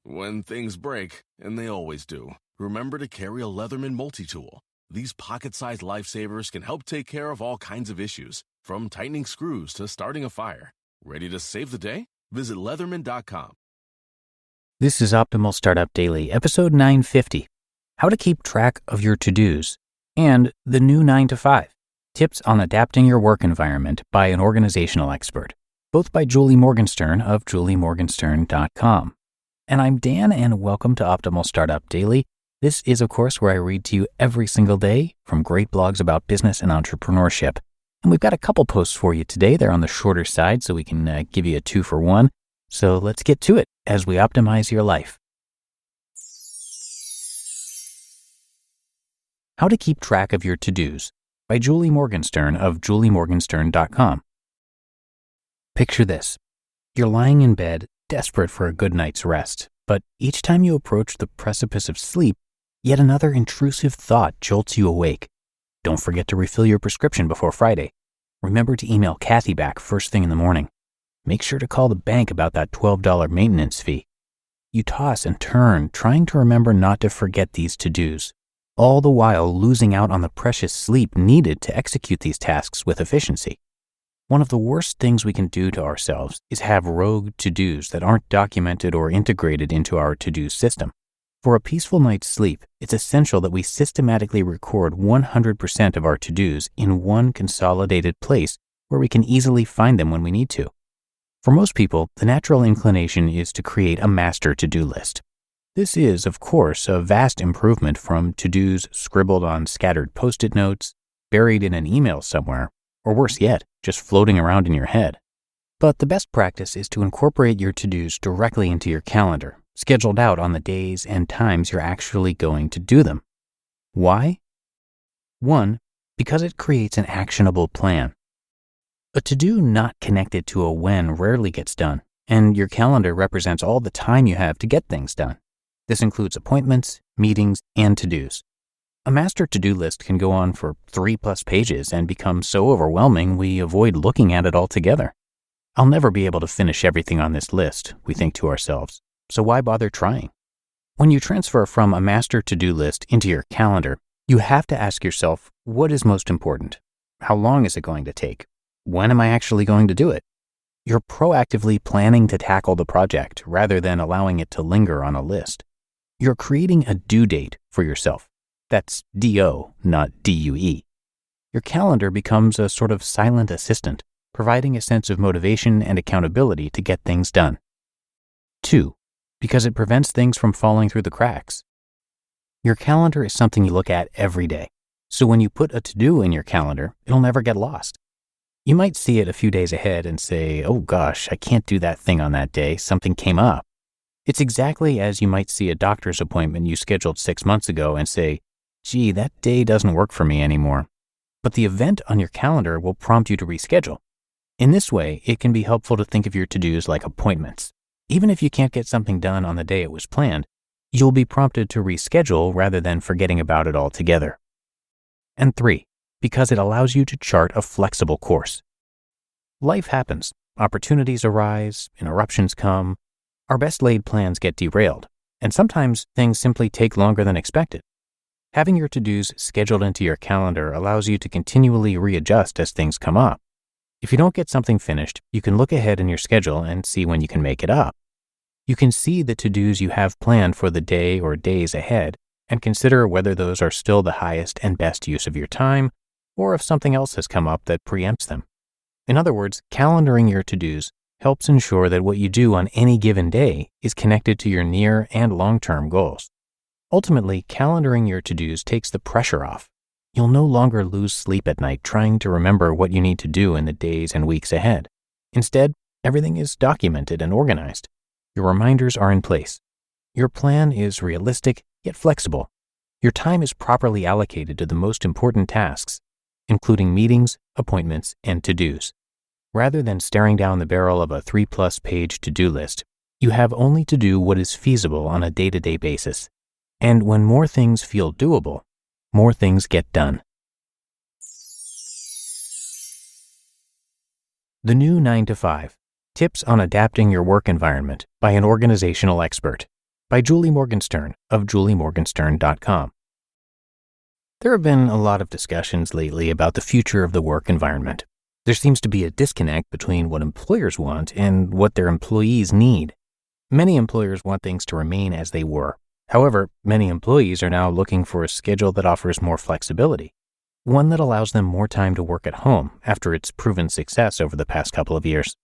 When things break, and they always do, remember to carry a Leatherman multi-tool. These pocket-sized lifesavers can help take care of all kinds of issues, from tightening screws to starting a fire. Ready to save the day? Visit Leatherman.com. This is Optimal Startup Daily, episode 950, How to Keep Track of Your To-Dos, and the new 9 to 5, Tips on Adapting Your Work Environment by an Organizational Expert, both by Julie Morgenstern of juliemorgenstern.com. And I'm Dan, and welcome to Optimal Startup Daily. This is, of course, where I read to you every single day from great blogs about business and entrepreneurship. And we've got a couple posts for you today. They're on the shorter side, so we can give you a 2-for-1. So let's get to it as we optimize your life. How to Keep Track of Your To-Dos by Julie Morgenstern of juliemorgenstern.com. Picture this. You're lying in bed, desperate for a good night's rest, but each time you approach the precipice of sleep, yet another intrusive thought jolts you awake. Don't forget to refill your prescription before Friday. Remember to email Kathy back first thing in the morning. Make sure to call the bank about that $12 maintenance fee. You toss and turn, trying to remember not to forget these to-dos, all the while losing out on the precious sleep needed to execute these tasks with efficiency. One of the worst things we can do to ourselves is have rogue to-dos that aren't documented or integrated into our to-do system. For a peaceful night's sleep, it's essential that we systematically record 100% of our to-dos in one consolidated place where we can easily find them when we need to. For most people, the natural inclination is to create a master to-do list. This is, of course, a vast improvement from to-dos scribbled on scattered Post-it notes, buried in an email somewhere, or worse yet, just floating around in your head. But the best practice is to incorporate your to-dos directly into your calendar, scheduled out on the days and times you're actually going to do them. Why? 1, because it creates an actionable plan. A to-do not connected to a when rarely gets done, and your calendar represents all the time you have to get things done. This includes appointments, meetings, and to-dos. A master to-do list can go on for 3+ pages and become so overwhelming we avoid looking at it altogether. I'll never be able to finish everything on this list, we think to ourselves, so why bother trying? When you transfer from a master to-do list into your calendar, you have to ask yourself, what is most important? How long is it going to take? When am I actually going to do it? You're proactively planning to tackle the project rather than allowing it to linger on a list. You're creating a due date for yourself. That's D-O, not D-U-E. Your calendar becomes a sort of silent assistant, providing a sense of motivation and accountability to get things done. 2, because it prevents things from falling through the cracks. Your calendar is something you look at every day, so when you put a to-do in your calendar, it'll never get lost. You might see it a few days ahead and say, oh gosh, I can't do that thing on that day, something came up. It's exactly as you might see a doctor's appointment you scheduled 6 months ago and say, gee, that day doesn't work for me anymore. But the event on your calendar will prompt you to reschedule. In this way, it can be helpful to think of your to-dos like appointments. Even if you can't get something done on the day it was planned, you'll be prompted to reschedule rather than forgetting about it altogether. And 3, because it allows you to chart a flexible course. Life happens. Opportunities arise, interruptions come. Our best laid plans get derailed, and sometimes things simply take longer than expected. Having your to-dos scheduled into your calendar allows you to continually readjust as things come up. If you don't get something finished, you can look ahead in your schedule and see when you can make it up. You can see the to-dos you have planned for the day or days ahead and consider whether those are still the highest and best use of your time, or if something else has come up that preempts them. In other words, calendaring your to-dos helps ensure that what you do on any given day is connected to your near and long-term goals. Ultimately, calendaring your to-dos takes the pressure off. You'll no longer lose sleep at night trying to remember what you need to do in the days and weeks ahead. Instead, everything is documented and organized. Your reminders are in place. Your plan is realistic yet flexible. Your time is properly allocated to the most important tasks, including meetings, appointments, and to-dos. Rather than staring down the barrel of a 3+ page to-do list, you have only to do what is feasible on a day-to-day basis. And when more things feel doable, more things get done. The new 9 to 5, Tips on Adapting Your Work Environment by an Organizational Expert, by Julie Morgenstern of juliemorgenstern.com. There have been a lot of discussions lately about the future of the work environment. There seems to be a disconnect between what employers want and what their employees need. Many employers want things to remain as they were. However, many employees are now looking for a schedule that offers more flexibility, one that allows them more time to work at home after its proven success over the past couple of years.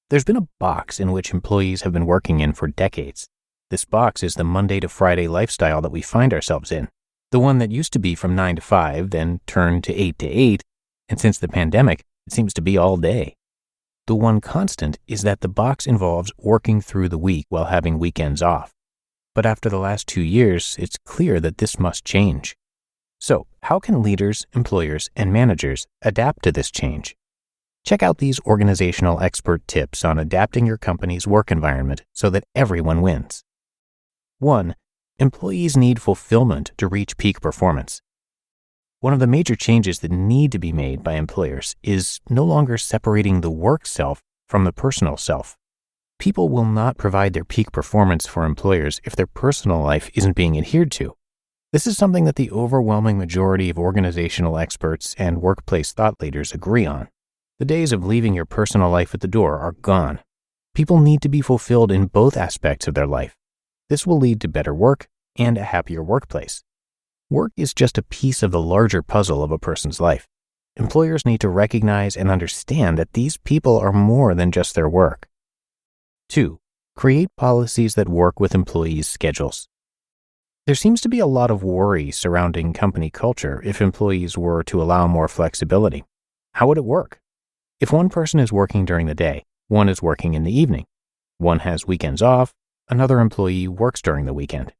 There's been a box in which employees have been working in for decades. This box is the Monday to Friday lifestyle that we find ourselves in, the one that used to be from 9 to 5, then turned to 8 to 8, and since the pandemic, it seems to be all day. The one constant is that the box involves working through the week while having weekends off. But after the last 2 years, it's clear that this must change. So, how can leaders, employers, and managers adapt to this change? Check out these organizational expert tips on adapting your company's work environment so that everyone wins. 1. Employees need fulfillment to reach peak performance. One of the major changes that need to be made by employers is no longer separating the work self from the personal self. People will not provide their peak performance for employers if their personal life isn't being adhered to. This is something that the overwhelming majority of organizational experts and workplace thought leaders agree on. The days of leaving your personal life at the door are gone. People need to be fulfilled in both aspects of their life. This will lead to better work and a happier workplace. Work is just a piece of the larger puzzle of a person's life. Employers need to recognize and understand that these people are more than just their work. 2. Create policies that work with employees' schedules. There seems to be a lot of worry surrounding company culture if employees were to allow more flexibility. How would it work? If one person is working during the day, one is working in the evening. One has weekends off, another employee works during the weekend.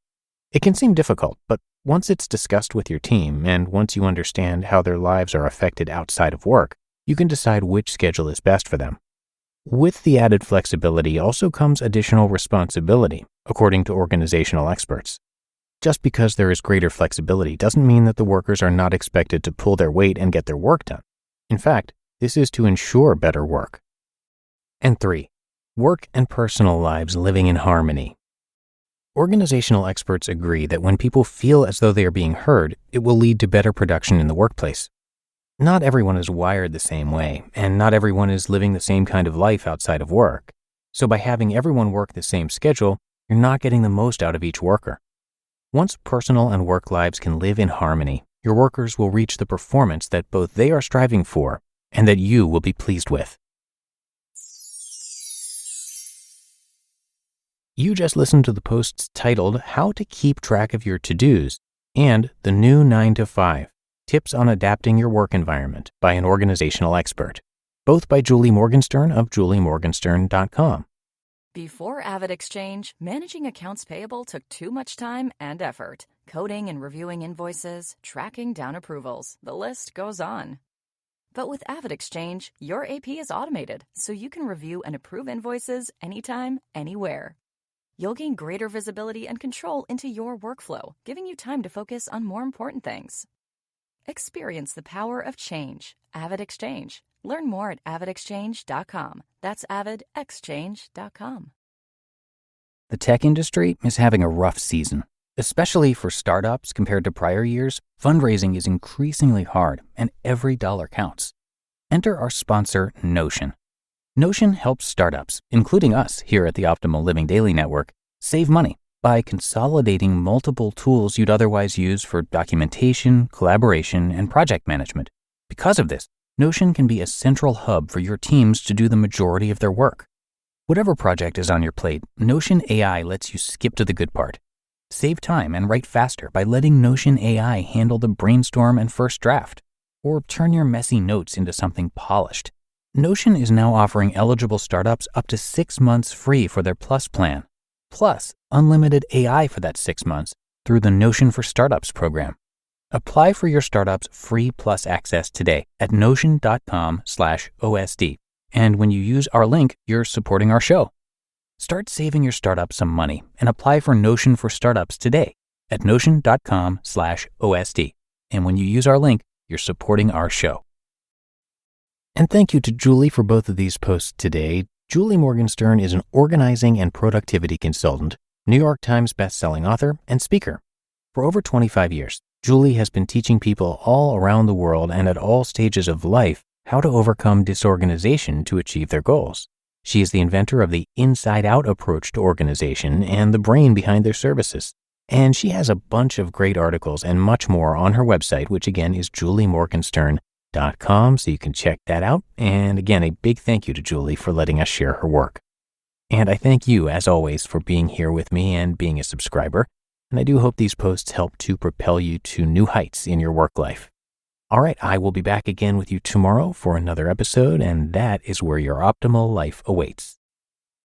It can seem difficult, but once it's discussed with your team and once you understand how their lives are affected outside of work, you can decide which schedule is best for them. With the added flexibility also comes additional responsibility, according to organizational experts. Just because there is greater flexibility doesn't mean that the workers are not expected to pull their weight and get their work done. In fact, this is to ensure better work. And 3. Work and personal lives living in harmony. Organizational experts agree that when people feel as though they are being heard, it will lead to better production in the workplace. Not everyone is wired the same way, and not everyone is living the same kind of life outside of work. So by having everyone work the same schedule, you're not getting the most out of each worker. Once personal and work lives can live in harmony, your workers will reach the performance that both they are striving for and that you will be pleased with. You just listened to the posts titled How to Keep Track of Your To-Dos and The New 9 to 5, Tips on Adapting Your Work Environment by an Organizational Expert, both by Julie Morgenstern of juliemorgenstern.com. Before AvidXchange, managing accounts payable took too much time and effort. Coding and reviewing invoices, tracking down approvals, the list goes on. But with AvidXchange, your AP is automated, so you can review and approve invoices anytime, anywhere. You'll gain greater visibility and control into your workflow, giving you time to focus on more important things. Experience the power of change. AvidXchange. Learn more at avidexchange.com. That's avidexchange.com. The tech industry is having a rough season. Especially for startups compared to prior years, fundraising is increasingly hard and every dollar counts. Enter our sponsor, Notion. Notion helps startups, including us here at the Optimal Living Daily Network, save money by consolidating multiple tools you'd otherwise use for documentation, collaboration, and project management. Because of this, Notion can be a central hub for your teams to do the majority of their work. Whatever project is on your plate, Notion AI lets you skip to the good part. Save time and write faster by letting Notion AI handle the brainstorm and first draft, or turn your messy notes into something polished. Notion is now offering eligible startups up to 6 months free for their Plus plan, plus unlimited AI for that 6 months through the Notion for Startups program. Apply for your startup's free Plus access today at notion.com/OSD. And when you use our link, you're supporting our show. Start saving your startup some money and apply for Notion for Startups today at notion.com/OSD. And when you use our link, you're supporting our show. And thank you to Julie for both of these posts today. Julie Morgenstern is an organizing and productivity consultant New York Times bestselling author and speaker. For over 25 years, Julie has been teaching people all around the world and at all stages of life how to overcome disorganization to achieve their goals. She is the inventor of the inside-out approach to organization and the brain behind their services. And she has a bunch of great articles and much more on her website, which again is juliemorgenstern.com, so you can check that out. And again, a big thank you to Julie for letting us share her work. And I thank you, as always, for being here with me and being a subscriber. And I do hope these posts help to propel you to new heights in your work life. All right, I will be back again with you tomorrow for another episode, and that is where your optimal life awaits.